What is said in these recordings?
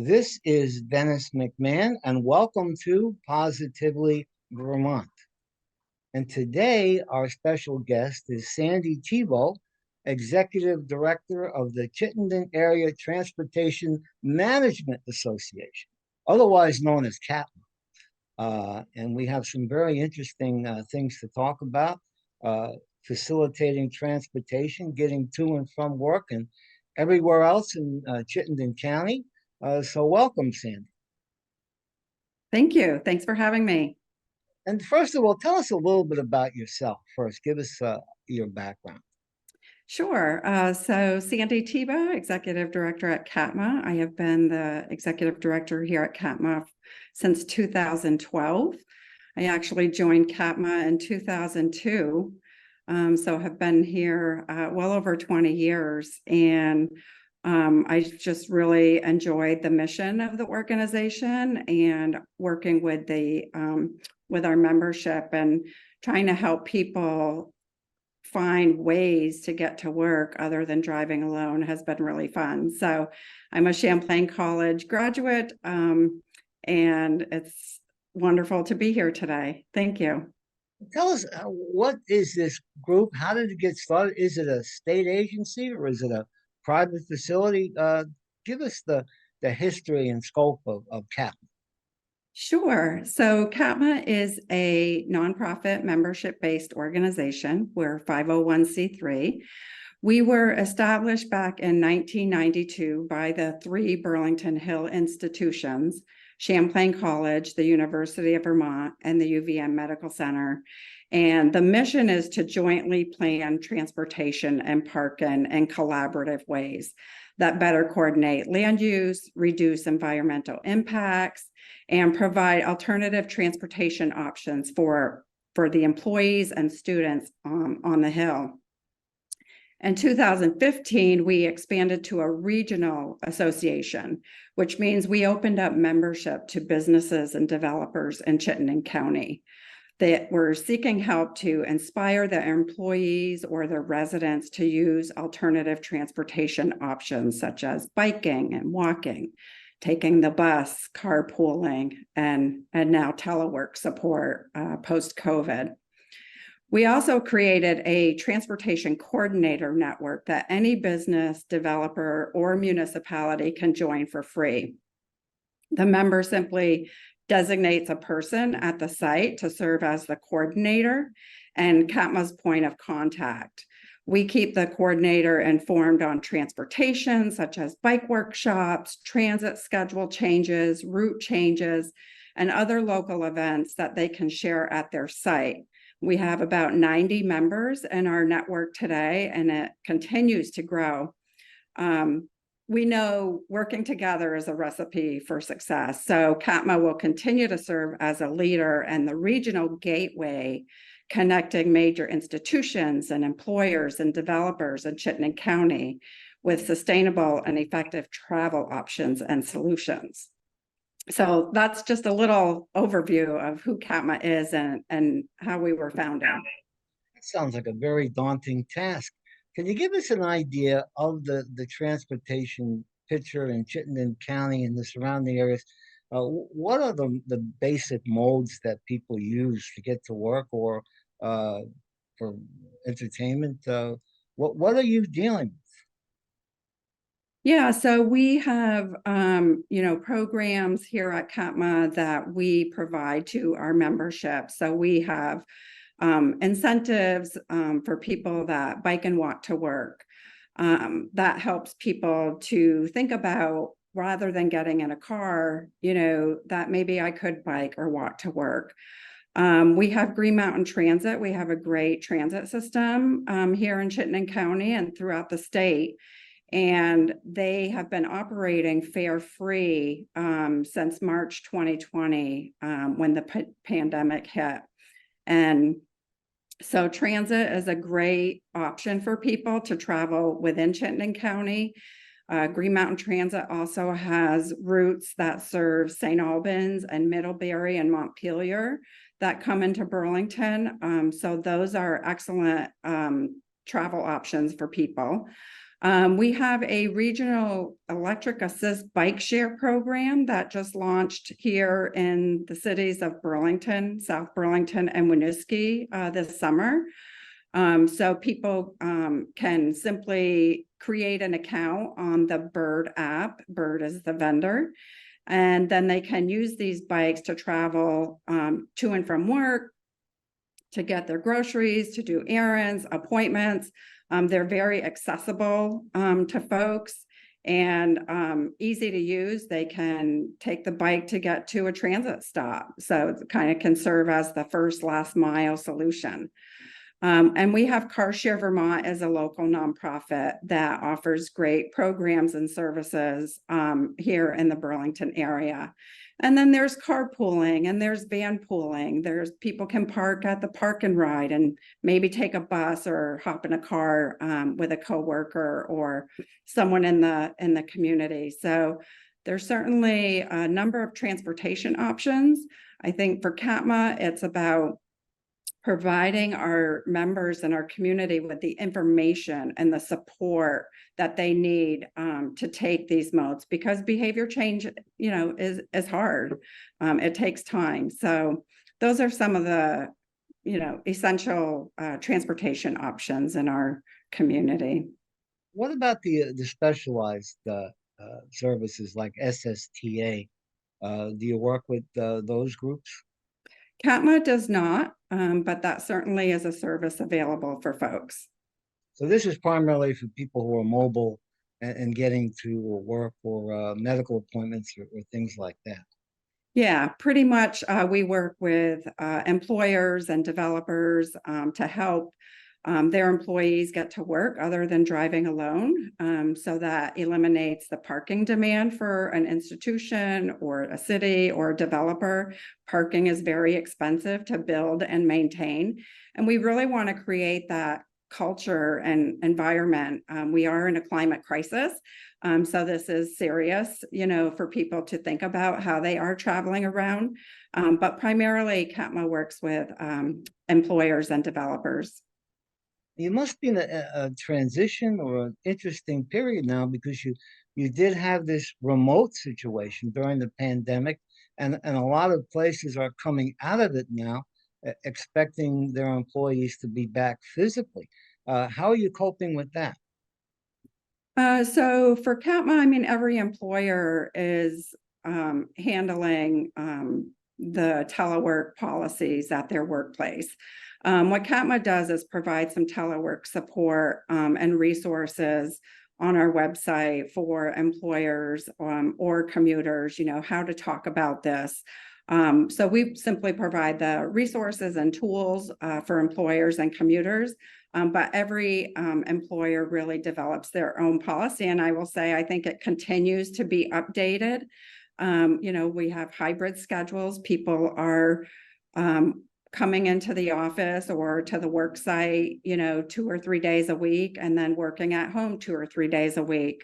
This is Dennis McMahon, and welcome to Positively Vermont. And today, our special guest is Sandy Thibault, Executive Director of the Chittenden Area Transportation Management Association, otherwise known as CATMA. And we have some very interesting things to talk about, facilitating transportation, getting to and from work, and everywhere else in Chittenden County. So welcome, Sandy. Thank you. Thanks for having me. And first of all, tell us a little bit about yourself first. Give us your background. Sure. So Sandy Thibault, Executive Director at CATMA. I have been the Executive Director here at CATMA since 2012. I actually joined CATMA in 2002. So have been here well over 20 years. And I just really enjoyed the mission of the organization and working with with our membership and trying to help people find ways to get to work other than driving alone has been really fun. So I'm a Champlain College graduate, and it's wonderful to be here today. Thank you. Tell us, what is this group? How did it get started? Is it a state agency or is it a private facility? Give us the history and scope of CAP. Sure. So CATMA is a nonprofit membership-based organization. We're 501c3. We were established back in 1992 by the three Burlington Hill institutions, Champlain College, the University of Vermont, and the UVM Medical Center. And the mission is to jointly plan transportation and parking in collaborative ways that better coordinate land use, reduce environmental impacts, and provide alternative transportation options for the employees and students on the Hill. In 2015, we expanded to a regional association, which means we opened up membership to businesses and developers in Chittenden County that were seeking help to inspire their employees or their residents to use alternative transportation options such as biking and walking, taking the bus, carpooling, and now telework support post-COVID. We also created a transportation coordinator network that any business, developer, or municipality can join for free. The member simply designates a person at the site to serve as the coordinator and CATMA's point of contact. We keep the coordinator informed on transportation, such as bike workshops, transit schedule changes, route changes, and other local events that they can share at their site. We have about 90 members in our network today, and it continues to grow. We know working together is a recipe for success. So CATMA will continue to serve as a leader and the regional gateway connecting major institutions and employers and developers in Chittenden County with sustainable and effective travel options and solutions. So that's just a little overview of who CATMA is and how we were founded. That sounds like a very daunting task. Can you give us an idea of the transportation picture in Chittenden County and the surrounding areas? What are the basic modes that people use to get to work or for entertainment? What are you dealing with? Yeah, so we have, programs here at CATMA that we provide to our membership. So we have incentives for people that bike and walk to work. That helps people to think about, rather than getting in a car, that maybe I could bike or walk to work. We have Green Mountain Transit. We have a great transit system here in Chittenden County and throughout the state. And they have been operating fare-free since March 2020 when the pandemic hit. And so transit is a great option for people to travel within Chittenden County. Green Mountain Transit also has routes that serve St. Albans and Middlebury and Montpelier that come into Burlington. So those are excellent travel options for people. We have a regional electric assist bike share program that just launched here in the cities of Burlington, South Burlington, and Winooski this summer. So people can simply create an account on the Bird app. Bird is the vendor. And then they can use these bikes to travel to and from work, to get their groceries, to do errands, appointments. They're very accessible to folks and easy to use. They can take the bike to get to a transit stop. So it kind of can serve as the first last mile solution. And we have Car Share Vermont as a local nonprofit that offers great programs and services here in the Burlington area. And then there's carpooling and there's van pooling. There's people can park at the park and ride and maybe take a bus or hop in a car with a coworker or someone in the community. So there's certainly a number of transportation options. I think for CATMA, it's about providing our members and our community with the information and the support that they need to take these modes, because behavior change, is hard. It takes time. So those are some of the, essential transportation options in our community. What about the specialized services like SSTA? Do you work with those groups? CATMA does not, but that certainly is a service available for folks. So this is primarily for people who are mobile and getting to work or medical appointments or things like that. Yeah, pretty much. We work with employers and developers to help their employees get to work other than driving alone. So that eliminates the parking demand for an institution or a city or a developer. Parking is very expensive to build and maintain. And we really want to create that culture and environment. We are in a climate crisis. So this is serious, for people to think about how they are traveling around. But primarily CATMA works with employers and developers. You must be in a transition or an interesting period now, because you did have this remote situation during the pandemic, and a lot of places are coming out of it now, expecting their employees to be back physically. How are you coping with that? So for CATMA, every employer is handling the telework policies at their workplace. What CATMA does is provide some telework support and resources on our website for employers or commuters, how to talk about this. So we simply provide the resources and tools for employers and commuters. But every employer really develops their own policy. And I will say, I think it continues to be updated. We have hybrid schedules. People are coming into the office or to the work site, 2 or 3 days a week, and then working at home 2 or 3 days a week.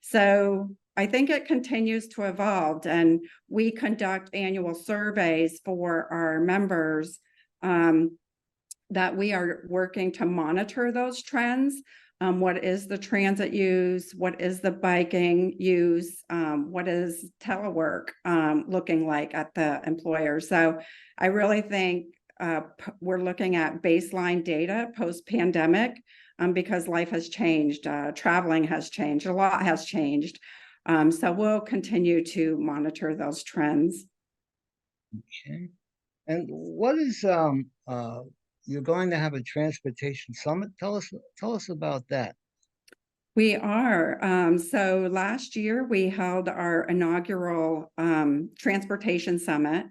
So I think it continues to evolve, and we conduct annual surveys for our members that we are working to monitor those trends. What is the transit use? What is the biking use? What is telework looking like at the employer? So I really think we're looking at baseline data post-pandemic because life has changed. Traveling has changed. A lot has changed. So we'll continue to monitor those trends. Okay. And what is you're going to have a transportation summit? Tell us about that. We are. So last year we held our inaugural transportation summit.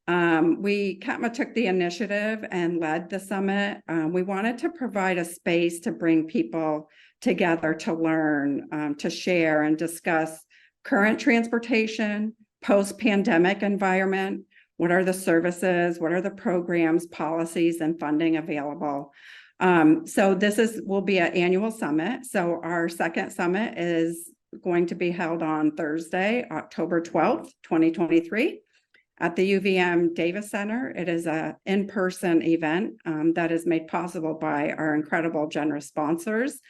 CATMA took the initiative and led the summit. We wanted to provide a space to bring people together to learn, to share and discuss current transportation, post-pandemic environment. What are the services? What are the programs, policies, and funding available? So this will be an annual summit. So our second summit is going to be held on Thursday, October 12th, 2023 at the UVM Davis Center. It is an in-person event that is made possible by our incredible, generous sponsors.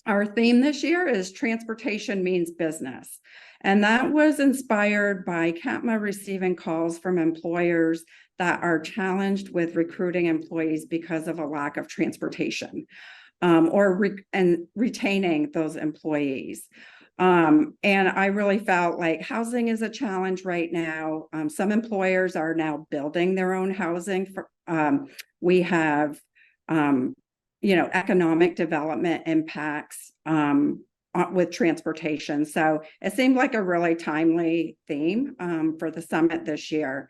Our theme this year is Transportation Means Business. And that was inspired by CATMA receiving calls from employers that are challenged with recruiting employees because of a lack of transportation, and retaining those employees. And I really felt like housing is a challenge right now. Some employers are now building their own housing. We have economic development impacts with transportation. So it seemed like a really timely theme for the summit this year.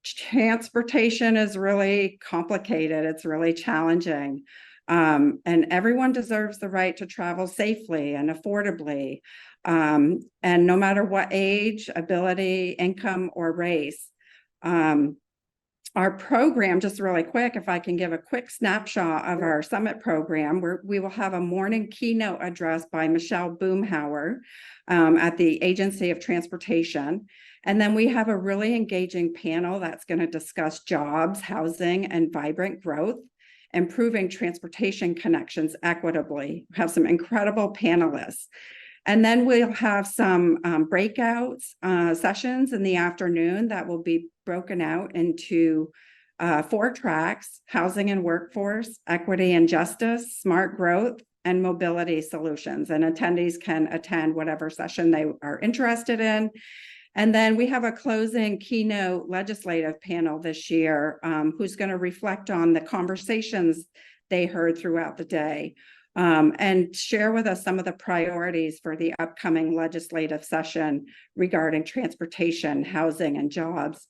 Transportation is really complicated. It's really challenging. And everyone deserves the right to travel safely and affordably. And no matter what age, ability, income, or race. Our program, just really quick, if I can give a quick snapshot of our summit program, we will have a morning keynote address by Michelle Boomhauer at the Agency of Transportation. And then we have a really engaging panel that's going to discuss jobs, housing, and vibrant growth, improving transportation connections equitably. We have some incredible panelists. And then we'll have some breakouts sessions in the afternoon that will be broken out into 4 tracks: housing and workforce, equity and justice, smart growth, and mobility solutions. And attendees can attend whatever session they are interested in. And then we have a closing keynote legislative panel this year who's going to reflect on the conversations they heard throughout the day. And share with us some of the priorities for the upcoming legislative session regarding transportation, housing, and jobs.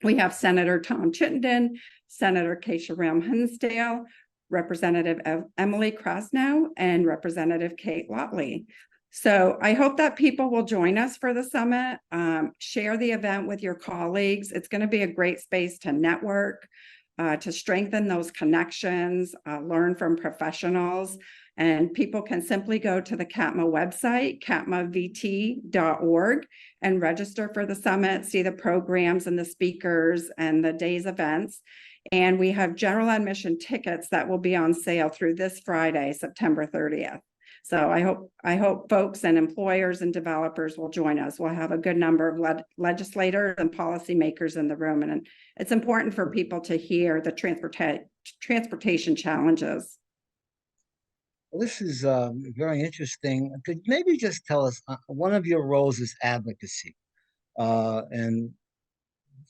We have Senator Tom Chittenden, Senator Keisha Hinsdale, Representative Emily Krasnow, and Representative Kate Lotley. So I hope that people will join us for the summit, share the event with your colleagues. It's going to be a great space to network, to strengthen those connections, learn from professionals, and people can simply go to the CATMA website, catmavt.org, and register for the summit, see the programs and the speakers and the day's events. And we have general admission tickets that will be on sale through this Friday, September 30th. So I hope folks and employers and developers will join us. We'll have a good number of legislators and policymakers in the room, and it's important for people to hear the transportation challenges. Well, this is very interesting. Could maybe just tell us one of your roles is advocacy, and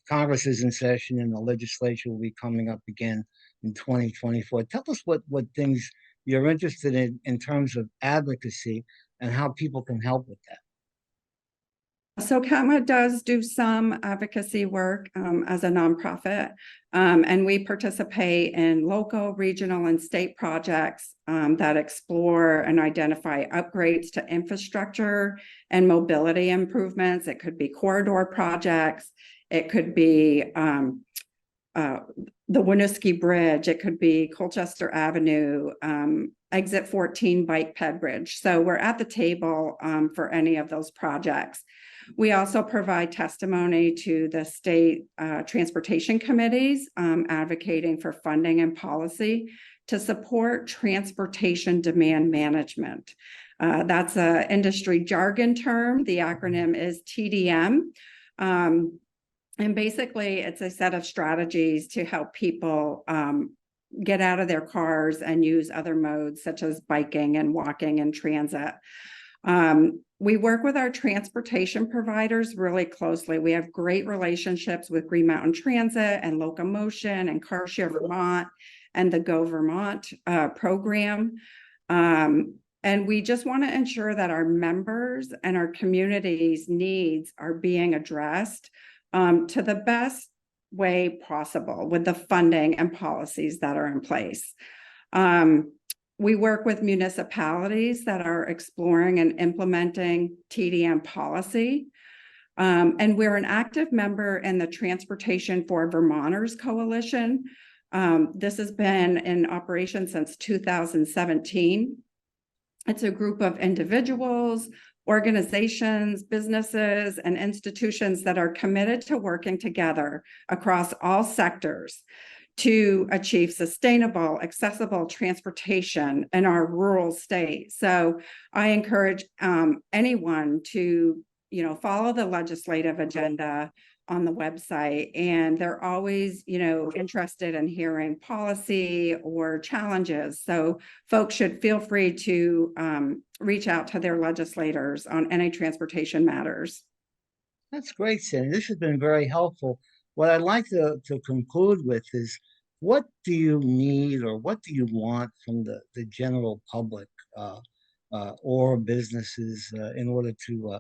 Congress is in session, and the legislature will be coming up again in 2024. Tell us what things you're interested in terms of advocacy and how people can help with that. So CATMA does do some advocacy work as a nonprofit, and we participate in local, regional, and state projects that explore and identify upgrades to infrastructure and mobility improvements. It could be corridor projects. It could be the Winooski Bridge. It could be Colchester Avenue, Exit 14 Bike Ped Bridge. So we're at the table for any of those projects. We also provide testimony to the state transportation committees, advocating for funding and policy to support transportation demand management. That's an industry jargon term. The acronym is TDM. And basically, it's a set of strategies to help people get out of their cars and use other modes such as biking and walking and transit. We work with our transportation providers really closely. We have great relationships with Green Mountain Transit and Locomotion and CarShare Vermont and the Go Vermont program. And we just want to ensure that our members and our community's needs are being addressed to the best way possible with the funding and policies that are in place. We work with municipalities that are exploring and implementing TDM policy. And we're an active member in the Transportation for Vermonters Coalition. This has been in operation since 2017. It's a group of individuals, organizations, businesses, and institutions that are committed to working together across all sectors to achieve sustainable, accessible transportation in our rural state. So I encourage anyone to, follow the legislative agenda on the website, and they're always, interested in hearing policy or challenges. So folks should feel free to reach out to their legislators on any transportation matters. That's great, Sandy. This has been very helpful. What I'd like to conclude with is, what do you need or what do you want from the general public or businesses in order to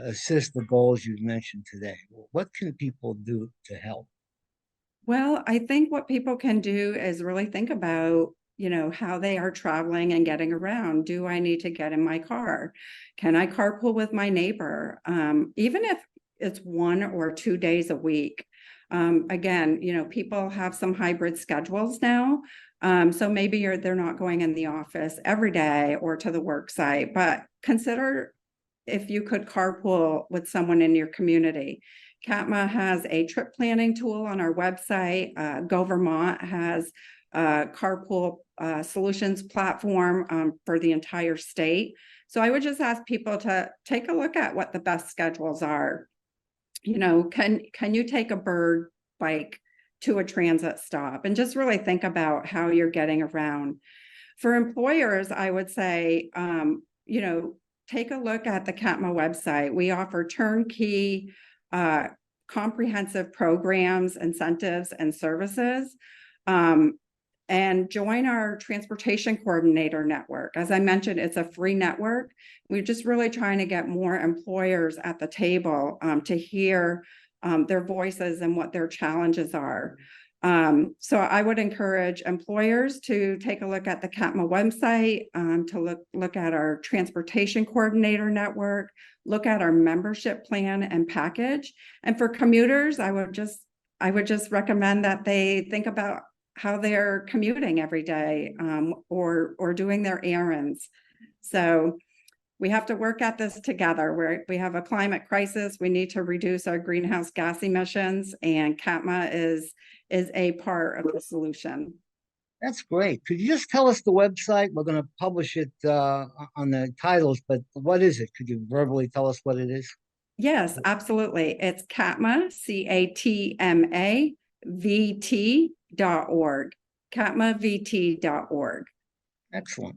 assist the goals you've mentioned today? What can people do to help? Well, I think what people can do is really think about, how they are traveling and getting around. Do I need to get in my car? Can I carpool with my neighbor? Even if it's 1 or 2 days a week. Again, people have some hybrid schedules now. So maybe they're not going in the office every day or to the work site, but consider if you could carpool with someone in your community. CATMA has a trip planning tool on our website. Vermont has a carpool solutions platform for the entire state. So I would just ask people to take a look at what the best schedules are. Can you take a bird bike to a transit stop, and just really think about how you're getting around. For employers, I would say, take a look at the CATMA website. We offer turnkey, comprehensive programs, incentives, and services. And join our transportation coordinator network. As I mentioned, it's a free network. We're just really trying to get more employers at the table to hear their voices and what their challenges are. So I would encourage employers to take a look at the CATMA website, to look at our transportation coordinator network, look at our membership plan and package. And for commuters, I would just recommend that they think about how they're commuting every day, or doing their errands. So we have to work at this together. We have a climate crisis. We need to reduce our greenhouse gas emissions, and CATMA is a part of the solution. That's great. Could you just tell us the website? We're going to publish it on the titles, but what is it? Could you verbally tell us what it is? Yes, absolutely. It's CATMA, CATMA, VT.org, CATMAVT.org. Excellent.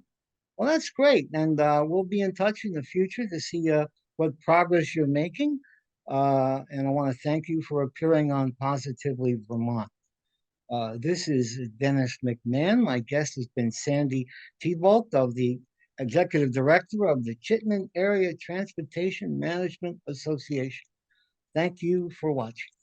Well, that's great. And we'll be in touch in the future to see what progress you're making. And I want to thank you for appearing on Positively Vermont. This is Dennis McMahon. My guest has been Sandy Thibault, of the Executive Director of the Chittenden Area Transportation Management Association. Thank you for watching.